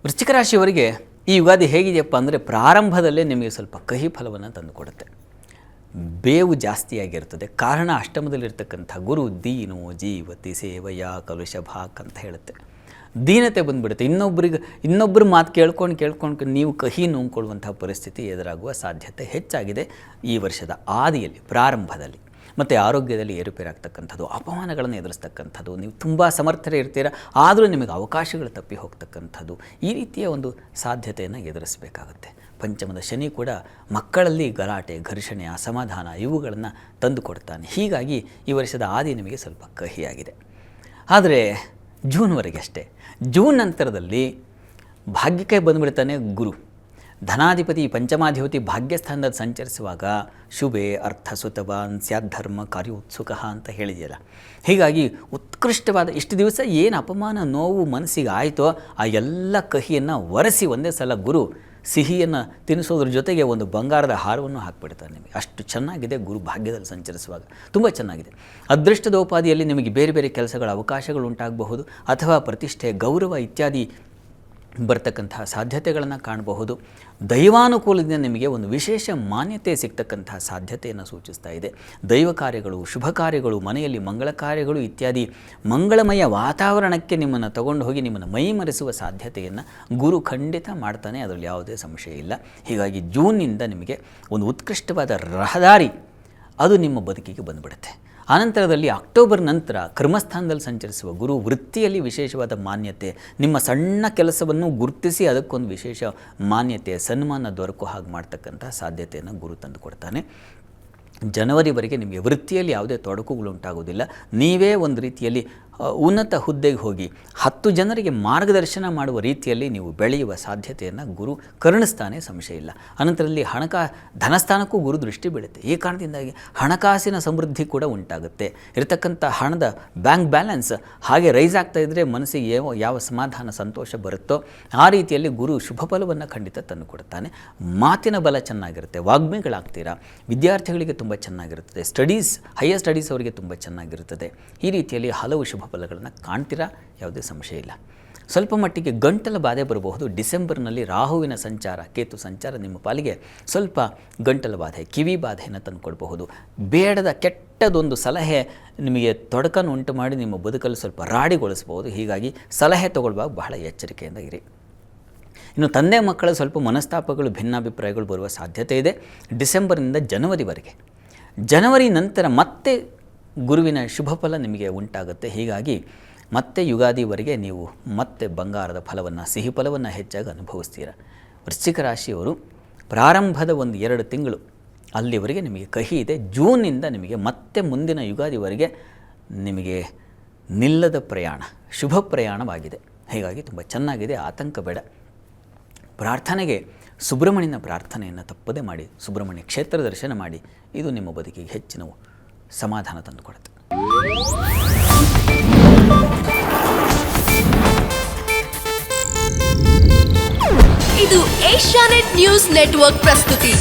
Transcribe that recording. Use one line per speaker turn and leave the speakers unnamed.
ವೃಶ್ಚಿಕ ರಾಶಿಯವರಿಗೆ ಈ ಯುಗಾದಿ ಹೇಗಿದೆಯಪ್ಪ ಅಂದರೆ ಪ್ರಾರಂಭದಲ್ಲೇ ನಿಮಗೆ ಸ್ವಲ್ಪ ಕಹಿ ಫಲವನ್ನು ತಂದುಕೊಡುತ್ತೆ. ಬೇವು ಜಾಸ್ತಿಯಾಗಿರ್ತದೆ. ಕಾರಣ ಅಷ್ಟಮದಲ್ಲಿರ್ತಕ್ಕಂಥ ಗುರು ದೀನೋ ಜೀವತಿ ಸೇವಯ ಕಲುಷಭಾಕ್ ಅಂತ ಹೇಳುತ್ತೆ. ದೀನತೆ ಬಂದುಬಿಡುತ್ತೆ. ಇನ್ನೊಬ್ಬರು ಮಾತು ಕೇಳ್ಕೊಂಡು ನೀವು ಕಹಿ ನುಂಗ್ಕೊಳ್ಳುವಂಥ ಪರಿಸ್ಥಿತಿ ಎದುರಾಗುವ ಸಾಧ್ಯತೆ ಹೆಚ್ಚಾಗಿದೆ ಈ ವರ್ಷದ ಆದಿಯಲ್ಲಿ, ಪ್ರಾರಂಭದಲ್ಲಿ. ಮತ್ತು ಆರೋಗ್ಯದಲ್ಲಿ ಏರುಪೇರಾಗ್ತಕ್ಕಂಥದ್ದು, ಅಪಮಾನಗಳನ್ನು ಎದುರಿಸ್ತಕ್ಕಂಥದ್ದು, ನೀವು ತುಂಬ ಸಮರ್ಥರೇ ಇರ್ತೀರ, ಆದರೂ ನಿಮಗೆ ಅವಕಾಶಗಳು ತಪ್ಪಿ ಹೋಗ್ತಕ್ಕಂಥದ್ದು, ಈ ರೀತಿಯ ಒಂದು ಸಾಧ್ಯತೆಯನ್ನು ಎದುರಿಸಬೇಕಾಗುತ್ತೆ. ಪಂಚಮದ ಶನಿ ಕೂಡ ಮಕ್ಕಳಲ್ಲಿ ಗಲಾಟೆ, ಘರ್ಷಣೆ, ಅಸಮಾಧಾನ ಇವುಗಳನ್ನು ತಂದುಕೊಡ್ತಾನೆ. ಹೀಗಾಗಿ ಈ ವರ್ಷದ ಆದಿ ನಿಮಗೆ ಸ್ವಲ್ಪ ಕಹಿಯಾಗಿದೆ. ಆದರೆ ಜೂನ್ವರೆಗೆ ಅಷ್ಟೇ. ಜೂನ್ ನಂತರದಲ್ಲಿ ಭಾಗ್ಯಕ್ಕೆ ಬಂದುಬಿಡ್ತಾನೆ ಗುರು. ಧನಾಧಿಪತಿ ಪಂಚಮಾಧಿಪತಿ ಭಾಗ್ಯಸ್ಥಾನದಲ್ಲಿ ಸಂಚರಿಸುವಾಗ ಶುಭೆ ಅರ್ಥ ಸುತವಾನ್ ಸ್ಯಾಧರ್ಮ ಕಾರ್ಯೋತ್ಸುಕ ಅಂತ ಹೇಳಿದೆಯಲ್ಲ. ಹೀಗಾಗಿ ಉತ್ಕೃಷ್ಟವಾದ ಇಷ್ಟು ದಿವಸ ಏನು ಅಪಮಾನ ನೋವು ಮನಸ್ಸಿಗೆ ಆಯಿತೋ ಆ ಎಲ್ಲ ಕಹಿಯನ್ನು ಒರೆಸಿ ಒಂದೇ ಸಲ ಗುರು ಸಿಹಿಯನ್ನು ತಿನ್ನಿಸೋದ್ರ ಜೊತೆಗೆ ಒಂದು ಬಂಗಾರದ ಹಾರವನ್ನು ಹಾಕಿಬಿಡ್ತಾರೆ ನಿಮಗೆ. ಅಷ್ಟು ಚೆನ್ನಾಗಿದೆ ಗುರು ಭಾಗ್ಯದಲ್ಲಿ ಸಂಚರಿಸುವಾಗ, ತುಂಬ ಚೆನ್ನಾಗಿದೆ. ಅದೃಷ್ಟದೋಪಾದಿಯಲ್ಲಿ ನಿಮಗೆ ಬೇರೆ ಬೇರೆ ಕೆಲಸಗಳ ಅವಕಾಶಗಳು ಉಂಟಾಗಬಹುದು, ಅಥವಾ ಪ್ರತಿಷ್ಠೆ ಗೌರವ ಇತ್ಯಾದಿ ಬರ್ತಕ್ಕಂತಹ ಸಾಧ್ಯತೆಗಳನ್ನು ಕಾಣಬಹುದು. ದೈವಾನುಕೂಲದಿಂದ ನಿಮಗೆ ಒಂದು ವಿಶೇಷ ಮಾನ್ಯತೆ ಸಿಗ್ತಕ್ಕಂತಹ ಸಾಧ್ಯತೆಯನ್ನು ಸೂಚಿಸ್ತಾ ಇದೆ. ದೈವ ಕಾರ್ಯಗಳು, ಶುಭ ಕಾರ್ಯಗಳು, ಮನೆಯಲ್ಲಿ ಮಂಗಳ ಕಾರ್ಯಗಳು ಇತ್ಯಾದಿ ಮಂಗಳಮಯ ವಾತಾವರಣಕ್ಕೆ ನಿಮ್ಮನ್ನು ತಗೊಂಡು ಹೋಗಿ ನಿಮ್ಮನ್ನು ಮೈಮರೆಸುವ ಸಾಧ್ಯತೆಯನ್ನು ಗುರು ಖಂಡಿತ ಮಾಡ್ತಾನೆ, ಅದರಲ್ಲಿ ಯಾವುದೇ ಸಂಶಯ ಇಲ್ಲ. ಹೀಗಾಗಿ ಜೂನ್ನಿಂದ ನಿಮಗೆ ಒಂದು ಉತ್ಕೃಷ್ಟವಾದ ರಹದಾರಿ ಅದು ನಿಮ್ಮ ಬದುಕಿಗೆ ಬಂದುಬಿಡುತ್ತೆ. ಆನಂತರದಲ್ಲಿ ಅಕ್ಟೋಬರ್ ನಂತರ ಕರ್ಮಸ್ಥಾನದಲ್ಲಿ ಸಂಚರಿಸುವ ಗುರು ವೃತ್ತಿಯಲ್ಲಿ ವಿಶೇಷವಾದ ಮಾನ್ಯತೆ, ನಿಮ್ಮ ಸಣ್ಣ ಕೆಲಸವನ್ನು ಗುರುತಿಸಿ ಅದಕ್ಕೊಂದು ವಿಶೇಷ ಮಾನ್ಯತೆ, ಸನ್ಮಾನ ದೊರಕುವ ಹಾಗೆ ಮಾಡ್ತಕ್ಕಂಥ ಸಾಧ್ಯತೆಯನ್ನು ಗುರು ತಂದುಕೊಡ್ತಾನೆ. ಜನವರಿವರೆಗೆ ನಿಮಗೆ ವೃತ್ತಿಯಲ್ಲಿ ಯಾವುದೇ ತೊಡಕುಗಳು ಉಂಟಾಗೋದಿಲ್ಲ. ನೀವೇ ಒಂದು ರೀತಿಯಲ್ಲಿ ಉನ್ನತ ಹುದ್ದೆಗೆ ಹೋಗಿ 10 ಜನರಿಗೆ ಮಾರ್ಗದರ್ಶನ ಮಾಡುವ ರೀತಿಯಲ್ಲಿ ನೀವು ಬೆಳೆಯುವ ಸಾಧ್ಯತೆಯನ್ನು ಗುರು ಕರುಣಿಸ್ತಾನೆ, ಸಂಶಯ ಇಲ್ಲ. ಅನಂತರದಲ್ಲಿ ಧನಸ್ಥಾನಕ್ಕೂ ಗುರು ದೃಷ್ಟಿ ಬೀಳುತ್ತೆ. ಈ ಕಾರಣದಿಂದಾಗಿ ಹಣಕಾಸಿನ ಸಮೃದ್ಧಿ ಕೂಡ ಉಂಟಾಗುತ್ತೆ. ಇರತಕ್ಕಂಥ ಹಣದ ಬ್ಯಾಂಕ್ ಬ್ಯಾಲೆನ್ಸ್ ಹಾಗೆ ರೈಸ್ ಆಗ್ತಾ ಇದ್ದರೆ ಮನಸ್ಸಿಗೆ ಯಾವ ಸಮಾಧಾನ ಸಂತೋಷ ಬರುತ್ತೋ ಆ ರೀತಿಯಲ್ಲಿ ಗುರು ಶುಭ ಫಲವನ್ನು ಖಂಡಿತ ತಂದು ಕೊಡ್ತಾನೆ. ಮಾತಿನ ಬಲ ಚೆನ್ನಾಗಿರುತ್ತೆ, ವಾಗ್ಮಿಗಳಾಗ್ತೀರಾ, ವಿದ್ಯಾರ್ಥಿಗಳಿಗೆ ತುಂಬ ಚೆನ್ನಾಗಿರುತ್ತದೆ, ಹೈಯರ್ ಸ್ಟಡೀಸ್ ಅವರಿಗೆ ತುಂಬ ಚೆನ್ನಾಗಿರುತ್ತದೆ. ಈ ರೀತಿಯಲ್ಲಿ ಹಲವು ಶುಭ ಫಲಗಳನ್ನು ಕಾಣ್ತೀರಾ, ಯಾವುದೇ ಸಂಶಯ ಇಲ್ಲ. ಸ್ವಲ್ಪ ಮಟ್ಟಿಗೆ ಗಂಟಲ ಬಾಧೆ ಬರಬಹುದು. ಡಿಸೆಂಬರ್ನಲ್ಲಿ ರಾಹುವಿನ ಸಂಚಾರ, ಕೇತು ಸಂಚಾರ ನಿಮ್ಮ ಪಾಲಿಗೆ ಸ್ವಲ್ಪ ಗಂಟಲ ಬಾಧೆ, ಕಿವಿ ಬಾಧೆಯನ್ನು ತಂದುಕೊಡಬಹುದು. ಬೇಡದ ಕೆಟ್ಟದೊಂದು ಸಲಹೆ ನಿಮಗೆ ತೊಡಕನ್ನು ಉಂಟು ಮಾಡಿ ನಿಮ್ಮ ಬದುಕಲ್ಲಿ ಸ್ವಲ್ಪ ರಾಡಿಗೊಳಿಸಬಹುದು. ಹೀಗಾಗಿ ಸಲಹೆ ತಗೊಳ್ಳುವಾಗ ಬಹಳ ಎಚ್ಚರಿಕೆಯಿಂದ ಇರಿ. ಇನ್ನು ತಂದೆ ಮಕ್ಕಳ ಸ್ವಲ್ಪ ಮನಸ್ತಾಪಗಳು, ಭಿನ್ನಾಭಿಪ್ರಾಯಗಳು ಬರುವ ಸಾಧ್ಯತೆ ಇದೆ ಡಿಸೆಂಬರ್ನಿಂದ ಜನವರಿವರೆಗೆ. ಜನವರಿ ನಂತರ ಮತ್ತೆ ಗುರುವಿನ ಶುಭ ಫಲ ನಿಮಗೆ ಉಂಟಾಗುತ್ತೆ. ಹೀಗಾಗಿ ಮತ್ತೆ ಯುಗಾದಿವರೆಗೆ ನೀವು ಮತ್ತೆ ಬಂಗಾರದ ಫಲವನ್ನು, ಸಿಹಿ ಫಲವನ್ನು ಹೆಚ್ಚಾಗಿ ಅನುಭವಿಸ್ತೀರ. ವೃಶ್ಚಿಕ ರಾಶಿಯವರು ಪ್ರಾರಂಭದ 1-2 ತಿಂಗಳು ಅಲ್ಲಿವರೆಗೆ ನಿಮಗೆ ಕಹಿ ಇದೆ. ಜೂನ್ನಿಂದ ನಿಮಗೆ ಮತ್ತೆ ಮುಂದಿನ ಯುಗಾದಿವರೆಗೆ ನಿಮಗೆ ನಿಲ್ಲದ ಪ್ರಯಾಣ, ಶುಭ ಪ್ರಯಾಣವಾಗಿದೆ. ಹೀಗಾಗಿ ತುಂಬ ಚೆನ್ನಾಗಿದೆ, ಆತಂಕ ಬೇಡ. ಪ್ರಾರ್ಥನೆಗೆ ಸುಬ್ರಹ್ಮಣ್ಯನ ಪ್ರಾರ್ಥನೆಯನ್ನು ತಪ್ಪದೇ ಮಾಡಿ, ಸುಬ್ರಹ್ಮಣ್ಯ ಕ್ಷೇತ್ರ ದರ್ಶನ ಮಾಡಿ. ಇದು ನಿಮ್ಮ ಬದುಕಿಗೆ ಹೆಚ್ಚಿನ ಸಮಾಧಾನ ತಂದುಕೊಡುತ್ತೆ.
ಇದು ಏಷ್ಯಾನೆಟ್ ನ್ಯೂಸ್ ನೆಟ್ವರ್ಕ್ ಪ್ರಸ್ತುತಿ.